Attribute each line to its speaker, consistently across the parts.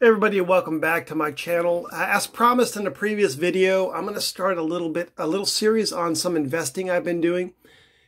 Speaker 1: Hey everybody, welcome back to my channel. As promised in the previous video, I'm going to start a little series on some investing I've been doing.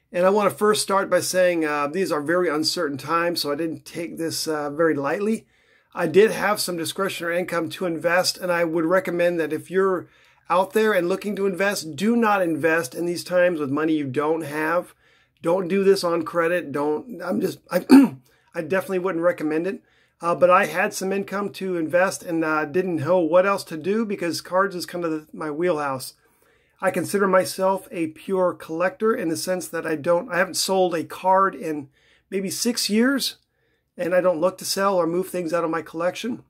Speaker 1: And I want to first start by saying these are very uncertain times, so I didn't take this very lightly. I did have some discretionary income to invest, and I would recommend that if you're out there and looking to invest, do not invest in these times with money you don't have. Don't do this on credit. I definitely wouldn't recommend it. But I had some income to invest and didn't know what else to do because cards is kind of my wheelhouse. I consider myself a pure collector in the sense that I haven't sold a card in maybe 6 years, and I don't look to sell or move things out of my collection.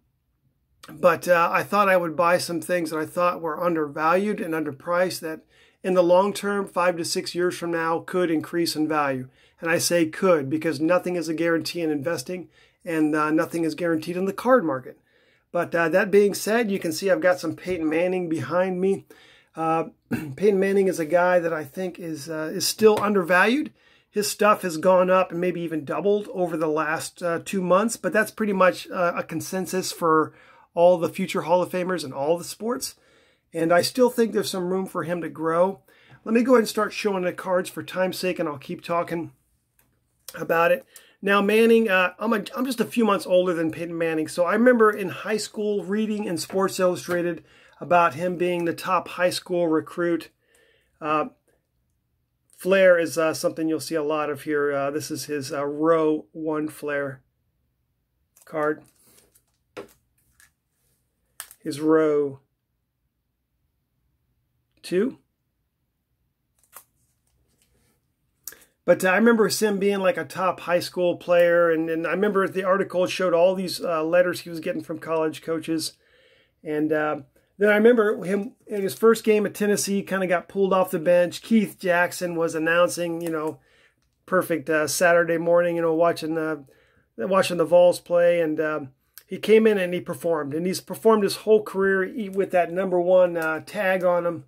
Speaker 1: But I thought I would buy some things that I thought were undervalued and underpriced that in the long term, 5 to 6 years from now, could increase in value. And I say could because nothing is a guarantee in investing. And nothing is guaranteed in the card market. But that being said, you can see I've got some Peyton Manning behind me. Peyton Manning is a guy that I think is still undervalued. His stuff has gone up and maybe even doubled over the last 2 months, but that's pretty much a consensus for all the future Hall of Famers in all the sports. And I still think there's some room for him to grow. Let me go ahead and start showing the cards for time's sake, and I'll keep talking about it. Now, Manning, I'm just a few months older than Peyton Manning, so I remember in high school reading in Sports Illustrated about him being the top high school recruit. Flair is something you'll see a lot of here. This is his row 1 Flair card. His row 2. But I remember him being like a top high school player, and I remember the article showed all these letters he was getting from college coaches. And then I remember him in his first game at Tennessee, kind of got pulled off the bench. Keith Jackson was announcing, perfect Saturday morning, watching the Vols play, and he came in and he performed, and he's performed his whole career with that #1 tag on him.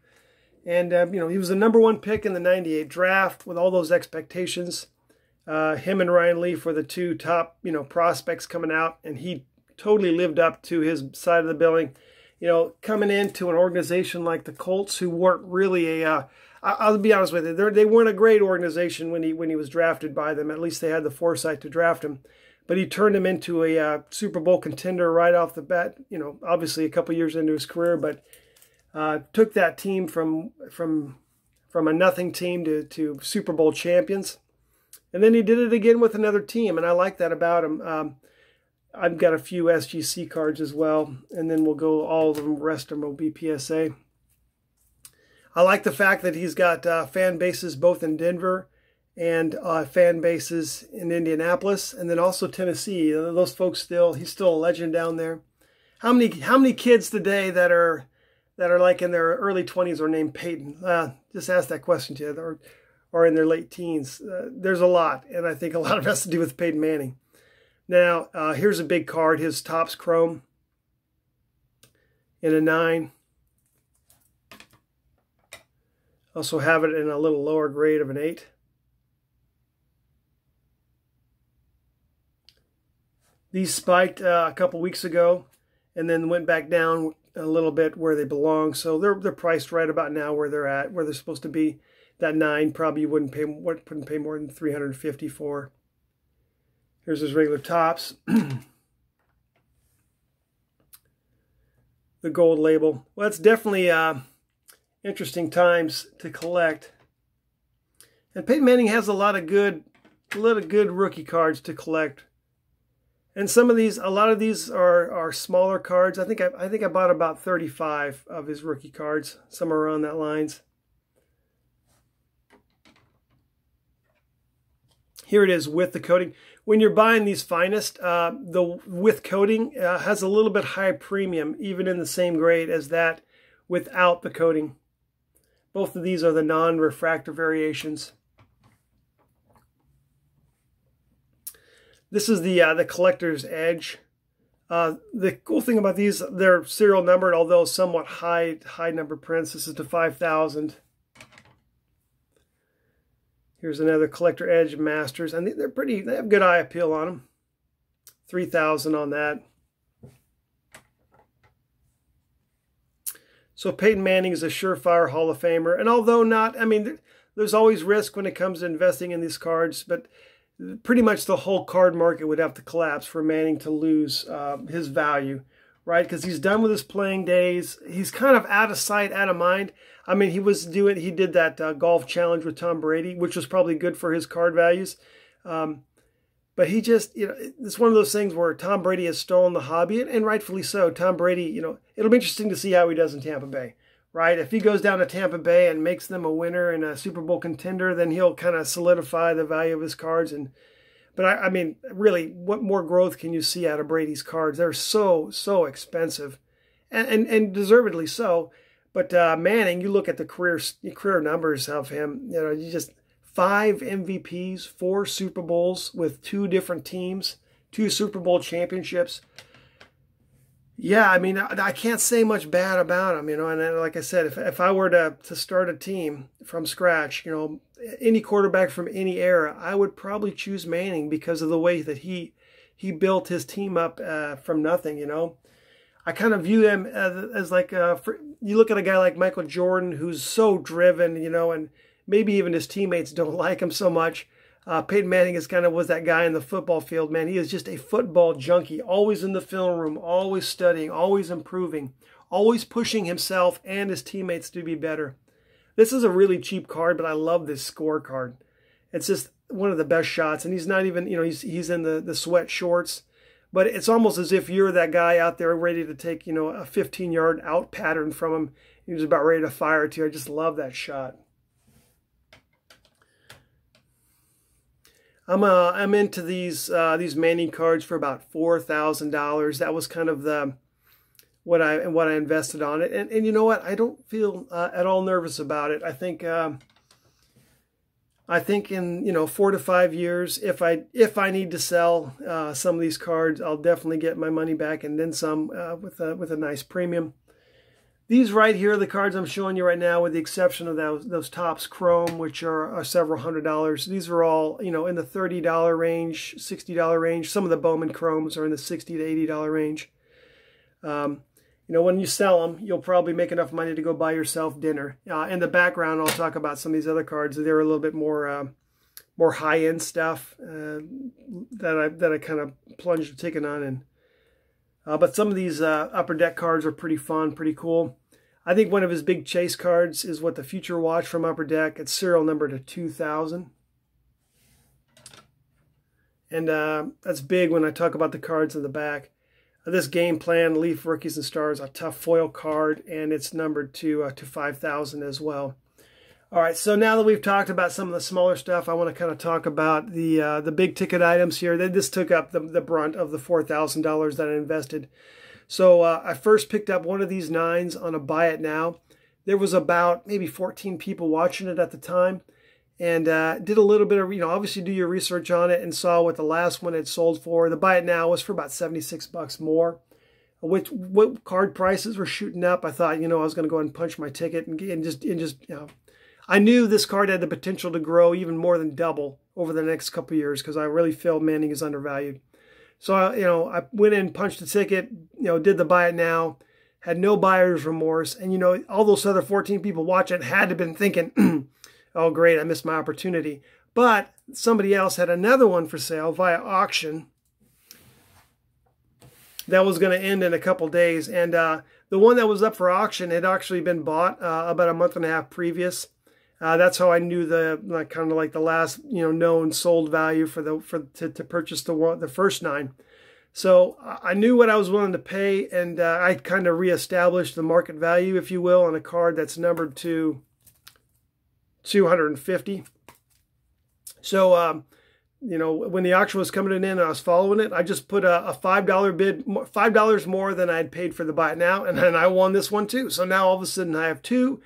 Speaker 1: And, he was the #1 pick in the '98 draft with all those expectations. Him and Ryan Leaf were the two top, prospects coming out, and he totally lived up to his side of the billing. Coming into an organization like the Colts, who weren't really I'll be honest with you, they weren't a great organization when he was drafted by them. At least they had the foresight to draft him. But he turned him into a Super Bowl contender right off the bat, obviously a couple years into his career, but took that team from a nothing team to Super Bowl champions. And then he did it again with another team, and I like that about him. I've got a few SGC cards as well, and then we'll go all of them, rest of them will be PSA. I like the fact that he's got fan bases both in Denver and fan bases in Indianapolis, and then also Tennessee. Those folks he's still a legend down there. How many kids today that are like in their early 20s are named Peyton? Just ask that question to you, or in their late teens. There's a lot, and I think a lot of it has to do with Peyton Manning. Now, here's a big card. His top's chrome in a 9. Also have it in a little lower grade of an 8. These spiked a couple weeks ago and then went back down a little bit where they belong. So they're priced right about now where they're at, where they're supposed to be. That 9 probably you wouldn't pay more than $350 for. Here's his regular tops. The gold label. Well, it's definitely interesting times to collect. And Peyton Manning has a lot of good rookie cards to collect. And a lot of these are smaller cards. I think I bought about 35 of his rookie cards, somewhere around that lines. Here it is with the coating. When you're buying these finest, the with coating has a little bit higher premium, even in the same grade as that without the coating. Both of these are the non-refractor variations. This is the collector's edge. The cool thing about these, they're serial numbered, although somewhat high number prints. This is to 5,000. Here's another Collector Edge Masters, and they have good eye appeal on them. 3,000 on that. So Peyton Manning is a surefire Hall of Famer. And although not, I mean, there's always risk when it comes to investing in these cards, but pretty much the whole card market would have to collapse for Manning to lose his value, right? Because he's done with his playing days. He's kind of out of sight, out of mind. I mean, he did that golf challenge with Tom Brady, which was probably good for his card values. But he just, it's one of those things where Tom Brady has stolen the hobby, and rightfully so. Tom Brady, it'll be interesting to see how he does in Tampa Bay, right? If he goes down to Tampa Bay and makes them a winner and a Super Bowl contender, then he'll kind of solidify the value of his cards. But I mean, really, what more growth can you see out of Brady's cards? They're so expensive, and deservedly so. But Manning, you look at the career numbers of him. You just 5 MVPs, 4 Super Bowls with 2 different teams, 2 Super Bowl championships. Yeah, I mean, I can't say much bad about him, and like I said, if I were to start a team from scratch, any quarterback from any era, I would probably choose Manning because of the way that he built his team up from nothing, I kind of view him as like, you look at a guy like Michael Jordan, who's so driven, and maybe even his teammates don't like him so much. Peyton Manning was that guy in the football field, man. He is just a football junkie, always in the film room, always studying, always improving, always pushing himself and his teammates to be better. This is a really cheap card, but I love this scorecard. It's just one of the best shots, and he's not even, he's in the sweat shorts, but it's almost as if you're that guy out there ready to take, a 15-yard out pattern from him. He was about ready to fire it to you. I just love that shot. I'm into these Manning cards for about $4,000. That was kind of what I invested on it, and you know what? I don't feel at all nervous about it. I think in 4 to 5 years, if I need to sell some of these cards, I'll definitely get my money back and then some with a nice premium. These right here are the cards I'm showing you right now, with the exception of those Topps Chrome, which are several $100s. These are all, in the $30 range, $60 range. Some of the Bowman Chromes are in the $60 to $80 range. When you sell them, you'll probably make enough money to go buy yourself dinner. In the background, I'll talk about some of these other cards. They're a little bit more high-end stuff that I kind of plunged a ticket on. But some of these Upper Deck cards are pretty fun, pretty cool. I think one of his big chase cards is what the Future Watch from Upper Deck. It's serial number to 2000. And that's big when I talk about the cards in the back. This Game Plan Leaf Rookies and Stars, a tough foil card, and it's numbered to 5,000 as well. All right, so now that we've talked about some of the smaller stuff, I want to kind of talk about the big ticket items here. This took up the brunt of the $4,000 that I invested. So I first picked up one of these 9s on a buy it now. There was about maybe 14 people watching it at the time, and did a little bit of, obviously do your research on it, and saw what the last one had sold for. The buy it now was for about 76 bucks more. What card prices were shooting up, I thought, I was going to go ahead and punch my ticket and just I knew this card had the potential to grow even more than double over the next couple of years, because I really feel Manning is undervalued. So, I went in, punched the ticket, did the buy it now, had no buyer's remorse. And, all those other 14 people watching had to have been thinking, oh, great, I missed my opportunity. But somebody else had another one for sale via auction that was going to end in a couple days. And the one that was up for auction had actually been bought about a month and a half previous. That's how I knew kind of like the last known sold value to purchase the first 9. So I knew what I was willing to pay, and I kind of reestablished the market value, if you will, on a card that's numbered to 250. So when the auction was coming in and I was following it, I just put a $5 bid, $5 more than I had paid for the buy it now, and then I won this one too. So now all of a sudden I have 2.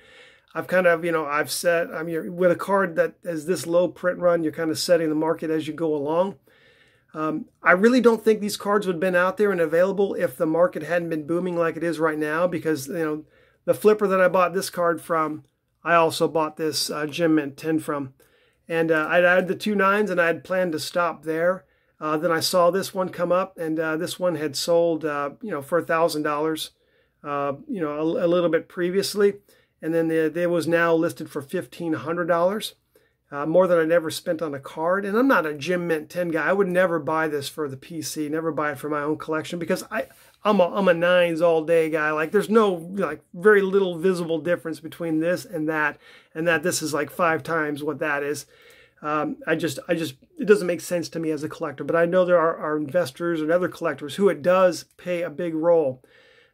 Speaker 1: I've kind of, I've set, with a card that has this low print run, you're kind of setting the market as you go along. I really don't think these cards would have been out there and available if the market hadn't been booming like it is right now, because, the flipper that I bought this card from, I also bought this Gem Mint 10 from. And I'd added the 2 9s, and I had planned to stop there. Then I saw this one come up, and this one had sold, for $1,000. a little bit previously. And then it was now listed for $1,500. More than I'd ever spent on a card. And I'm not a Gem Mint 10 guy. I would never buy this for the PC, never buy it for my own collection, because I'm a nines all day guy. Like, there's no, like, very little visible difference between this and that this is like 5 times what that is. It doesn't make sense to me as a collector, but I know there are investors and other collectors who it does play a big role.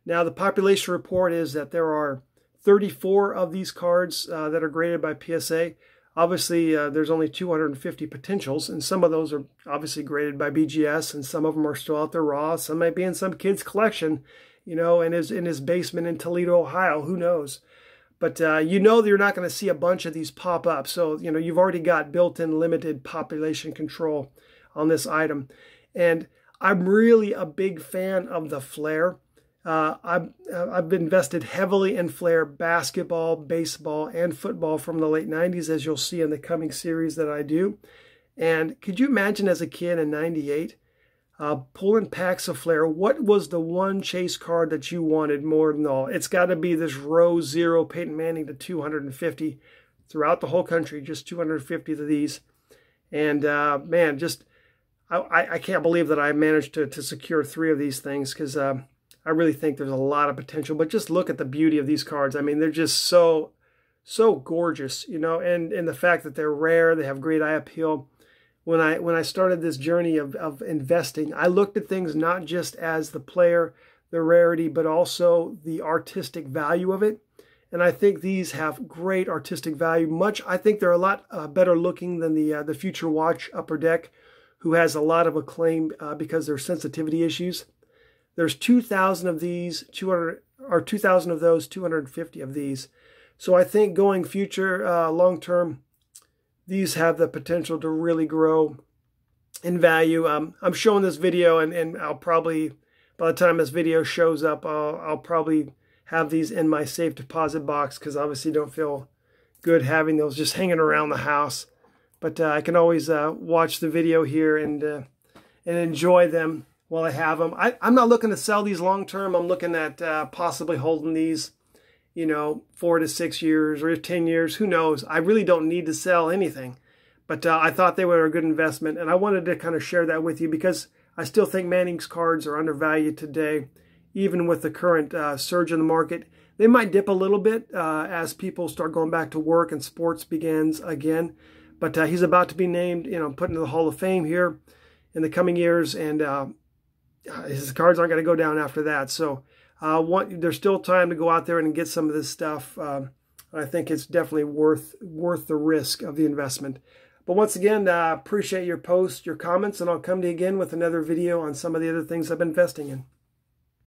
Speaker 1: Now, the population report is that there are 34 of these cards that are graded by PSA. Obviously, there's only 250 potentials, and some of those are obviously graded by BGS, and some of them are still out there raw. Some might be in some kid's collection, in his basement in Toledo, Ohio. Who knows? But that you're not going to see a bunch of these pop up. So, you've already got built-in limited population control on this item. And I'm really a big fan of the flare. I've invested heavily in flare basketball, baseball, and football from the late 90s, as you'll see in the coming series that I do. And could you imagine as a kid in 98, pulling packs of flare? What was the one chase card that you wanted more than all? It's got to be this row 0 Peyton Manning to 250 throughout the whole country, just 250 of these. And man, I can't believe that I managed to secure 3 of these things, because I really think there's a lot of potential. But just look at the beauty of these cards. I mean, they're just so gorgeous, and the fact that they're rare, they have great eye appeal. When I started this journey of investing, I looked at things not just as the player, the rarity, but also the artistic value of it. And I think these have great artistic value. I think they're a lot better looking than the Future Watch Upper Deck, who has a lot of acclaim because there's sensitivity issues. There's 2,000 of these, 2,000 of those, 250 of these. So I think going future, long term, these have the potential to really grow in value. I'm showing this video, and I'll probably, by the time this video shows up, I'll probably have these in my safe deposit box, because obviously don't feel good having those just hanging around the house. But I can always watch the video here and enjoy them while I have them. I'm not looking to sell these long term. I'm looking at possibly holding these, 4 to 6 years or 10 years. Who knows? I really don't need to sell anything. But I thought they were a good investment, and I wanted to kind of share that with you, because I still think Manning's cards are undervalued today, even with the current surge in the market. They might dip a little bit as people start going back to work and sports begins again. But he's about to be named, put into the Hall of Fame here in the coming years, and his cards aren't going to go down after that. So there's still time to go out there and get some of this stuff. I think it's definitely worth the risk of the investment. But once again, appreciate your posts, your comments, and I'll come to you again with another video on some of the other things I've been investing in.